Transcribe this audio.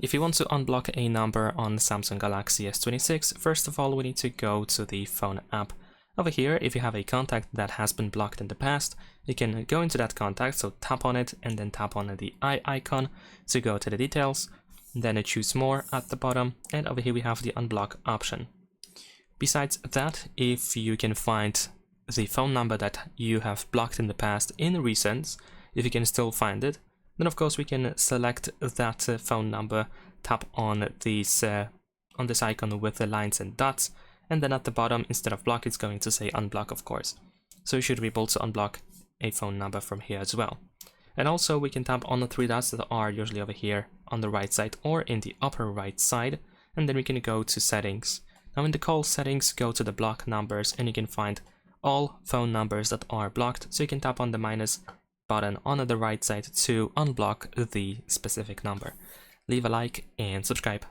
If you want to unblock a number on Samsung Galaxy S26, first of all we need to go to the phone app. Over here, if you have a contact that has been blocked in the past, you can go into that contact, so tap on it and then tap on the eye icon to go to the details, then choose more at the bottom, and over here we have the unblock option. Besides that, if you can find the phone number that you have blocked in the past in recents, if you can still find it, then of course we can select that phone number, tap on this icon with the lines and dots, and then at the bottom, instead of block, it's going to say unblock, of course. So you should be able to unblock a phone number from here as well. And also we can tap on the three dots that are usually over here on the right side or in the upper right side, and then we can go to settings. Now in the call settings, go to the block numbers and you can find all phone numbers that are blocked, so you can tap on the minus button on the right side to unblock the specific number. Leave a like and subscribe.